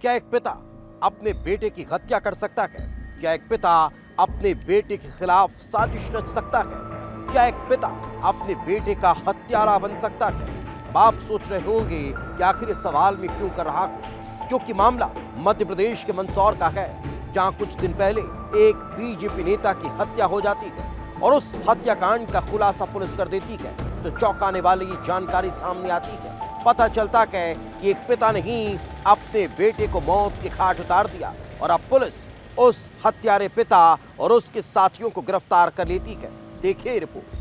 क्या एक पिता अपने बेटे की हत्या कर सकता है? क्या एक पिता अपने बेटे के खिलाफ साजिश रच सकता है? क्या एक पिता अपने बेटे का हत्यारा बन सकता है? बाप सोच रहे होंगे कि आखिर इस सवाल में क्यों कर रहा हूं, क्योंकि मामला मध्य प्रदेश के मंदसौर का है, जहां कुछ दिन पहले एक बीजेपी नेता की हत्या हो जाती है और उस हत्याकांड का खुलासा पुलिस कर देती है तो चौंकाने वाली जानकारी सामने आती है। पता चलता है कि एक पिता ने ही अपने बेटे को मौत के घाट उतार दिया और अब पुलिस उस हत्यारे पिता और उसके साथियों को गिरफ्तार कर लेती है। देखिए रिपोर्ट।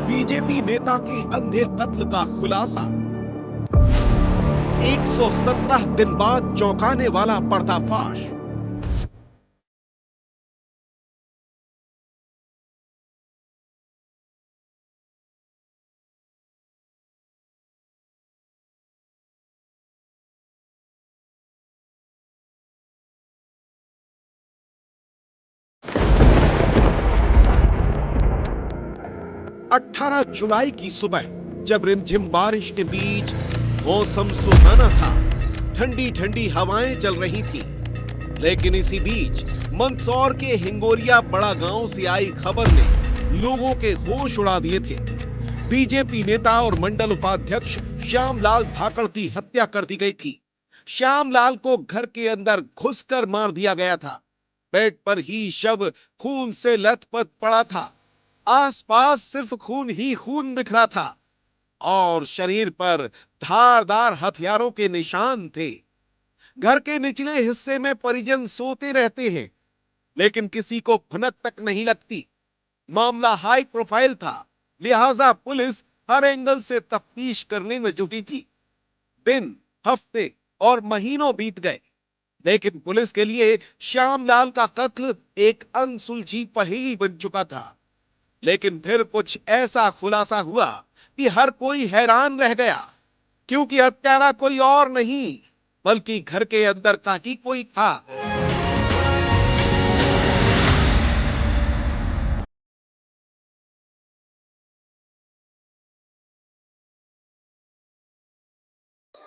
बीजेपी नेता के अंधे कत्ल का खुलासा। 117 दिन बाद चौंकाने वाला पर्दाफाश। अठारह जुलाई की सुबह जब रिमझिम बारिश के बीच मौसम सुहाना था, ठंडी ठंडी हवाएं चल रही थी, लेकिन इसी बीच मंदसौर के हिंगोरिया बड़ा गांव से आई खबर ने लोगों के होश उड़ा दिए थे। बीजेपी नेता और मंडल उपाध्यक्ष श्यामलाल धाकड़ की हत्या कर दी गई थी। श्यामलाल को घर के अंदर घुसकर मार दिया गया था। बेड पर ही शव खून से लथपथ पड़ा था। आसपास सिर्फ खून ही खून बिखरा था और शरीर पर धारदार हथियारों के निशान थे। घर के निचले हिस्से में परिजन सोते रहते हैं, लेकिन किसी को भनक तक नहीं लगती। मामला हाई प्रोफाइल था, लिहाजा पुलिस हर एंगल से तफ्तीश करने में जुटी थी। दिन, हफ्ते और महीनों बीत गए, लेकिन पुलिस के लिए श्यामलाल का कत्ल एक अनसुलझी पहेली बन चुका था। लेकिन फिर कुछ ऐसा खुलासा हुआ कि हर कोई हैरान रह गया, क्योंकि हत्यारा कोई और नहीं बल्कि घर के अंदर का ही कोई था।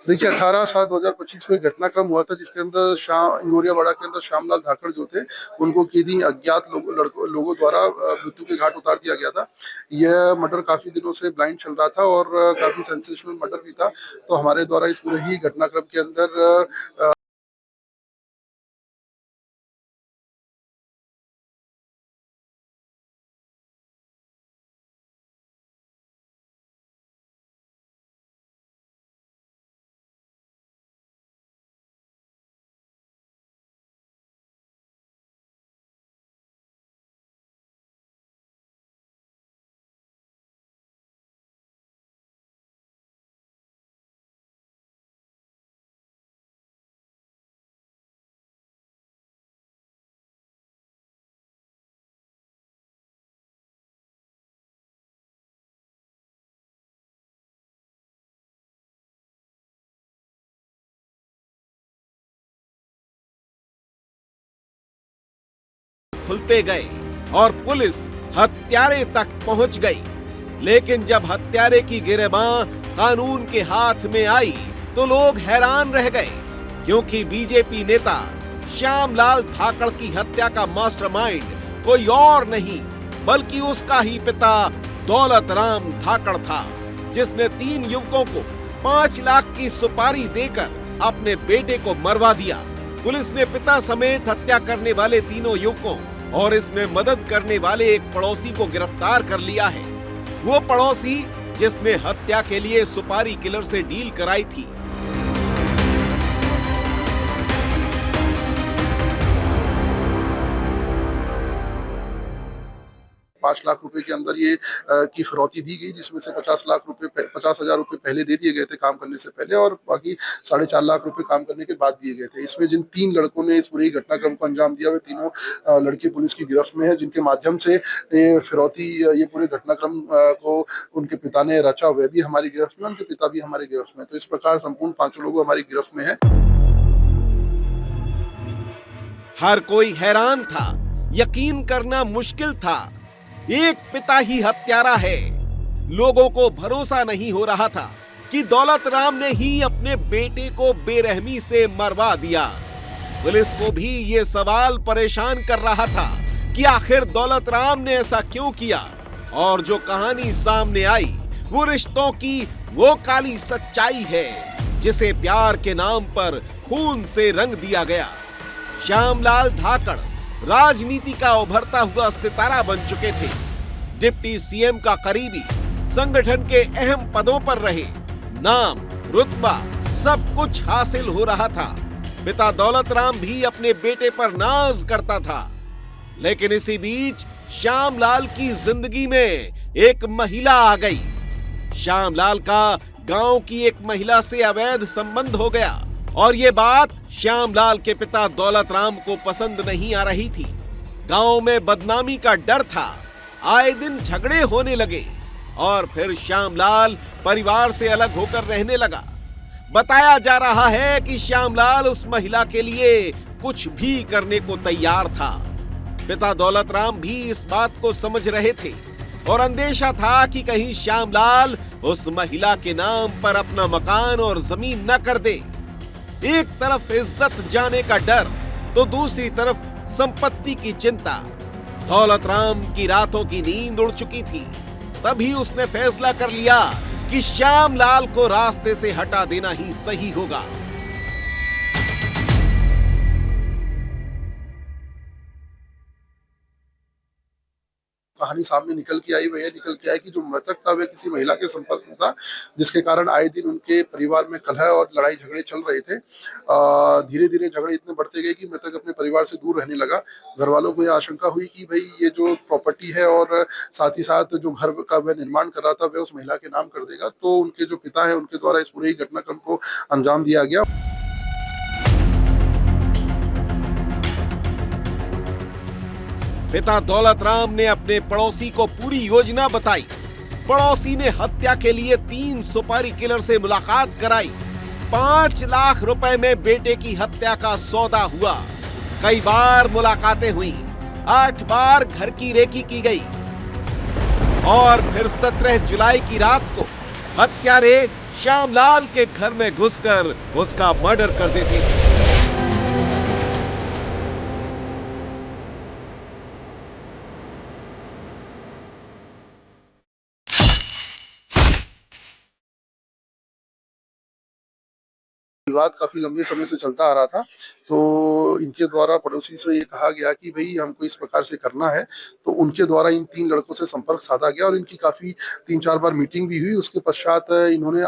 देखिए 18/7/2025 में घटनाक्रम हुआ था, जिसके अंदर इंगोरिया वाड़ा के अंदर श्यामलाल धाकड़ जो थे, उनको किन्हीं अज्ञात लोगों द्वारा मृत्यु के घाट उतार दिया गया था। यह मर्डर काफी दिनों से ब्लाइंड चल रहा था और काफी सेंसेशनल मर्डर भी था। तो हमारे द्वारा इस पूरे ही घटनाक्रम के अंदर खुलते गए और पुलिस हत्यारे तक पहुंच गई। लेकिन जब हत्यारे की गिरबां कानून के हाथ में आई तो लोग हैरान रह गए, क्योंकि बीजेपी नेता श्यामलाल धाकड़ की हत्या का मास्टरमाइंड कोई और नहीं बल्कि उसका ही पिता दौलत राम धाकड़ था, जिसने 3 युवकों को 5 लाख की सुपारी देकर अपने बेटे को मरवा दिया। पुलिस ने पिता समेत हत्या करने वाले तीनों युवकों और इसमें मदद करने वाले एक पड़ोसी को गिरफ्तार कर लिया है। वो पड़ोसी जिसने हत्या के लिए सुपारी किलर से डील कराई थी। 5 लाख रुपए के अंदर ये की फिरौती दी गई, जिसमें से 50,000 रुपए पहले दे दिए गए थे काम करने से पहले, और बाकी 4.5 लाख रुपए काम करने के बाद दिए गए थे। इसमें जिन 3 लड़कों ने इस पूरे घटनाक्रम को अंजाम दिया, वे तीनों लड़के पुलिस की गिरफ्त में है, जिनके माध्यम से ये फिरौती, ये पूरे घटनाक्रम को उनके पिता ने रचा, वह भी हमारी गिरफ्त में, उनके पिता भी हमारी गिरफ्त में। तो इस प्रकार संपूर्ण 5 लोग हमारी गिरफ्त में है। हर कोई हैरान था, यकीन करना मुश्किल था। एक पिता ही हत्यारा है। लोगों को भरोसा नहीं हो रहा था कि दौलत राम ने ही अपने बेटे को बेरहमी से मरवा दिया। पुलिस को भी ये सवाल परेशान कर रहा था कि आखिर दौलत राम ने ऐसा क्यों किया। और जो कहानी सामने आई वो रिश्तों की वो काली सच्चाई है जिसे प्यार के नाम पर खून से रंग दिया गया। श्यामलाल धाकड़ राजनीति का उभरता हुआ सितारा बन चुके थे। डिप्टी सीएम का करीबी, संगठन के अहम पदों पर रहे, नाम रुतबा सब कुछ हासिल हो रहा था। पिता दौलत राम भी अपने बेटे पर नाज करता था। लेकिन इसी बीच श्यामलाल की जिंदगी में एक महिला आ गई। श्यामलाल का गांव की एक महिला से अवैध संबंध हो गया और ये बात श्यामलाल के पिता दौलत राम को पसंद नहीं आ रही थी। गांव में बदनामी का डर था, आए दिन झगड़े होने लगे और फिर श्यामलाल परिवार से अलग होकर रहने लगा। बताया जा रहा है कि श्यामलाल उस महिला के लिए कुछ भी करने को तैयार था। पिता दौलत राम भी इस बात को समझ रहे थे और अंदेशा था कि कहीं श्यामलाल उस महिला के नाम पर अपना मकान और जमीन न कर दे। एक तरफ इज्जत जाने का डर तो दूसरी तरफ संपत्ति की चिंता। दौलत राम की रातों की नींद उड़ चुकी थी। तभी उसने फैसला कर लिया कि श्यामलाल को रास्ते से हटा देना ही सही होगा। कहानी सामने निकल के आई, वह निकल के आई कि जो मृतक था वह किसी महिला के संपर्क में था, जिसके कारण आए दिन उनके परिवार में कलह और लड़ाई झगड़े चल रहे थे। धीरे धीरे झगड़े इतने बढ़ते गए कि मृतक अपने परिवार से दूर रहने लगा। घर वालों को यह आशंका हुई कि भाई ये जो प्रॉपर्टी है और साथ ही साथ जो घर का वह निर्माण कर रहा था वह उस महिला के नाम कर देगा। तो उनके जो पिता है उनके द्वारा इस पूरे ही घटनाक्रम को अंजाम दिया गया। पिता दौलत राम ने अपने पड़ोसी को पूरी योजना बताई। पड़ोसी ने हत्या के लिए 3 सुपारी किलर से मुलाकात कराई। 5 लाख रुपए में बेटे की हत्या का सौदा हुआ। कई बार मुलाकातें हुई, 8 बार घर की रेकी की गई और फिर 17 जुलाई की रात को हत्यारे श्यामलाल के घर में घुसकर उसका मर्डर कर देते थे। विवाद काफी लंबे समय से चलता आ रहा था, तो इनके द्वारा पड़ोसी से ये कहा गया कि भाई हमको इस प्रकार से करना है। तो उनके द्वारा इन 3 लड़कों से संपर्क साधा गया और इनकी काफी 3-4 बार मीटिंग भी हुई। उसके पश्चात इन्होंने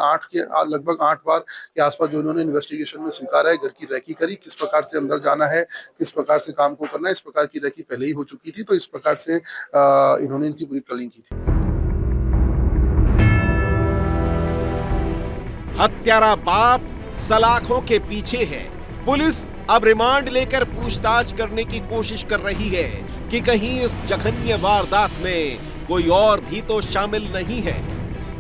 लगभग 8 बार के आसपास जो इन्होंने इन्वेस्टिगेशन में स्वीकारा है, घर की रेकी करी, किस प्रकार से अंदर जाना है, किस प्रकार से काम को करना है। इस प्रकार की रेकी पहले ही हो चुकी थी, तो इस प्रकार से इन्होंने इनकी पूरी प्लानिंग की थी। हत्यारा बाप सलाखों के पीछे है। पुलिस अब रिमांड लेकर पूछताछ करने की कोशिश कर रही है कि कहीं इस जघन्य वारदात में कोई और भी तो शामिल नहीं है।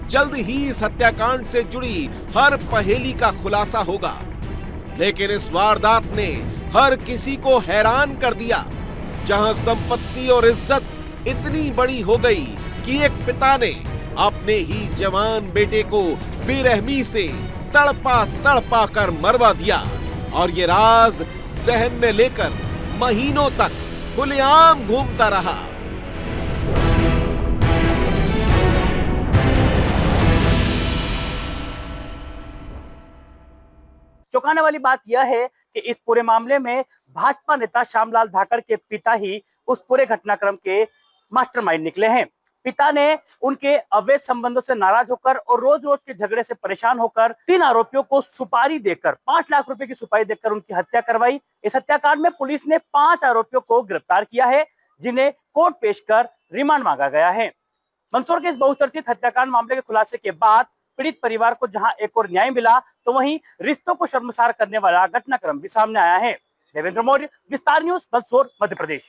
जल्द ही इस हत्याकांड से जुड़ी हर पहेली का खुलासा होगा। लेकिन इस वारदात ने हर किसी को हैरान कर दिया, जहां संपत्ति और इज्जत इतनी बड़ी हो गई कि एक पिता ने अपने ही जवान बेटे को बेरहमी से तड़पा कर मरवा दिया और ये राज जहन में लेकर महीनों तक खुलेआम घूमता रहा। चौंकाने वाली बात यह है कि इस पूरे मामले में भाजपा नेता श्यामलाल धाकड़ के पिता ही उस पूरे घटनाक्रम के मास्टरमाइंड निकले हैं। पिता ने उनके अवैध संबंधों से नाराज होकर और रोज रोज के झगड़े से परेशान होकर 3 आरोपियों को सुपारी देकर 5 लाख रुपए की सुपारी देकर उनकी हत्या करवाई। इस हत्याकांड में पुलिस ने 5 आरोपियों को गिरफ्तार किया है, जिन्हें कोर्ट पेश कर रिमांड मांगा गया है। मंदसौर के इस बहुचर्चित हत्याकांड मामले के खुलासे के बाद पीड़ित परिवार को जहां एक और न्याय मिला, तो वहीं रिश्तों को शर्मसार करने वाला घटनाक्रम भी सामने आया है। देवेंद्र मौर्य, विस्तार न्यूज, मंदसौर, मध्य प्रदेश।